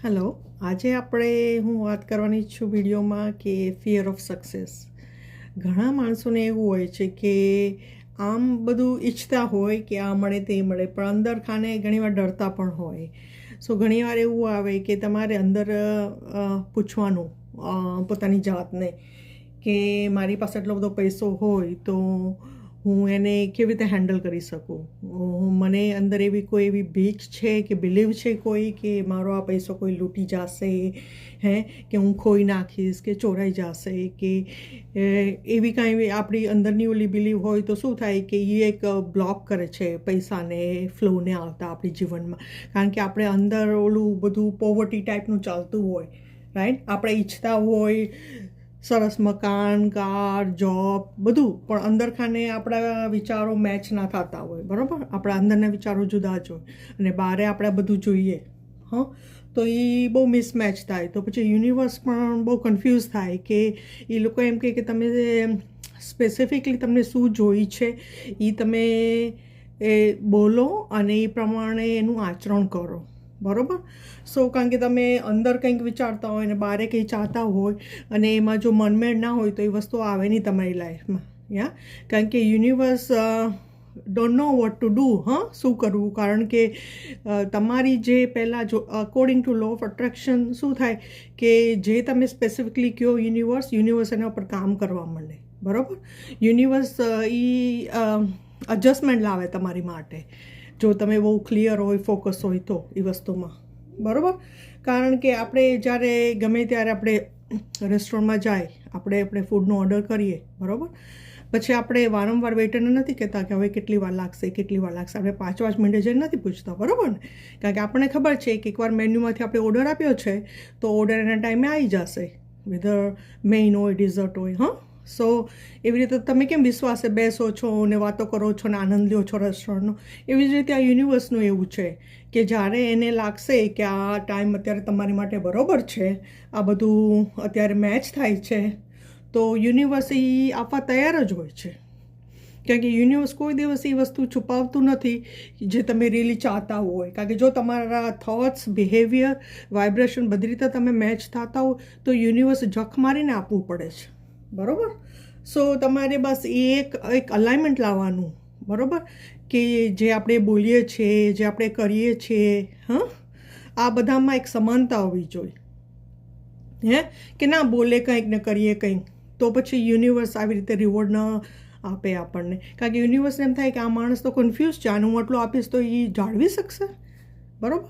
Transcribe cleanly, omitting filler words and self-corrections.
Hello, આજે હું વાત કરવાની છું વિડીયોમાં કે ફિયર ઓફ સક્સેસ. ઘણા માણસોને એવું હોય છે કે આમ બધું ઈચ્છતા હોય કે આ મળે તે મળે, પણ અંદર ખાને ઘણીવાર ડરતા પણ હોય. સો ઘણીવાર એવું આવે કે તમારે અંદર પૂછવાનું પોતાની જાતને કે મારી પાસે એટલો બધો પૈસો હોય તો હું એને કેવી રીતે હેન્ડલ કરી શકું. મને અંદર કોઈ એવી બીક છે કે બિલીવ છે કોઈ કે મારો આ પૈસો કોઈ લૂંટી જશે, કે હું ખોઈ નાખીશ કે ચોરાઈ જશે, કે એવી કાંઈ આપણી અંદરની ઓલી બિલીવ હોય તો શું થાય કે એ એક બ્લોક કરે છે પૈસાને ફ્લોને આવતા આપણી જીવનમાં. કારણ કે આપણે અંદર ઓલું બધું પોવર્ટી ટાઈપનું ચાલતું હોય, રાઈટ. આપણે ઈચ્છતા હોય સરસ મકાન, કાર, જોબ બધું, પણ અંદર ખાને આપણા વિચારો મેચ ના થતા હોય, બરાબર. આપણા અંદરના વિચારો જુદા જ હોય અને બહારે આપણે બધું જોઈએ, તો એ બહુ મિસમેચ થાય. તો પછી યુનિવર્સ પણ બહુ કન્ફ્યુઝ થાય કે એ લોકો એમ કહે કે તમે સ્પેસિફિકલી તમને શું જોઈ છે એ તમે બોલો અને એ પ્રમાણે એનું આચરણ કરો, બરાબર. કારણ કે તમે અંદર કંઈક વિચારતા હોય અને બહારે કંઈ ચાહતા હોય અને એમાં જો મનમેળ ના હોય તો એ વસ્તુ આવે નહીં તમારી લાઈફમાં. કારણ કે universe don't know what to do, શું કરવું. કારણ કે તમારી જે પહેલાં જો according to law of attraction શું થાય કે જે તમે સ્પેસિફિકલી કહો યુનિવર્સ એના ઉપર કામ કરવા માંડે, બરાબર. યુનિવર્સ એડજસ્ટમેન્ટ લાવે તમારી માટે જો તમે બહુ ક્લિયર હોય, ફોકસ હોય તો એ વસ્તુમાં, બરાબર. કારણ કે આપણે જ્યારે ગમે ત્યારે આપણે રેસ્ટોરન્ટમાં જાય, આપણે ફૂડનો ઓર્ડર કરીએ, બરાબર. પછી આપણે વારંવાર વેઇટરને નથી કહેતા કે હવે કેટલી વાર લાગશે. આપણે 5 મિનિટે જઈને નથી પૂછતા, બરાબર ને. કારણ કે આપણને ખબર છે કે એકવાર મેન્યુમાંથી આપણે ઓર્ડર આપ્યો છે તો ઓર્ડર એના ટાઈમે આવી જશે, વેધર મેઇન હોય, ડિઝર્ટ હોય. સો એવી રીતે તમે કેમ વિશ્વાસે બેસો છો ને વાતો કરો છો ને આનંદ લ્યો છો રેસ્ટોરન્ટનો, એવી જ રીતે આ યુનિવર્સનું એવું છે કે જ્યારે એને લાગશે કે આ ટાઈમ અત્યારે તમારી માટે બરાબર છે, આ બધું અત્યારે મેચ થાય છે, તો યુનિવર્સ એ આપવા તૈયાર જ હોય છે. કારણ કે યુનિવર્સ કોઈ દિવસ એ વસ્તુ છુપાવતું નથી જે તમે રિયલી ચાહતા હોય. કારણ કે જો તમારા થોટ્સ, બિહેવિયર, વાઇબ્રેશન બધી રીતે તમે મેચ થતા હો તો યુનિવર્સ જખ મારીને આપવું પડે છે, બરાબર. તમારે બસ એક અલાઇનમેન્ટ લાવવાનું, બરાબર, કે જે આપણે બોલીએ છીએ, જે આપણે કરીએ છીએ, આ બધામાં એક સમાનતા હોવી જોઈએ, કે ના બોલે કંઈક ને કરીએ કંઈક, તો પછી યુનિવર્સ આવી રીતે રિવોર્ડ ન આપે આપણને. કારણ કે યુનિવર્સને એમ થાય કે આ માણસ તો કન્ફ્યુઝ છે, આનું હું આટલું આપીશ તો એ જાળવી શકશે, બરાબર.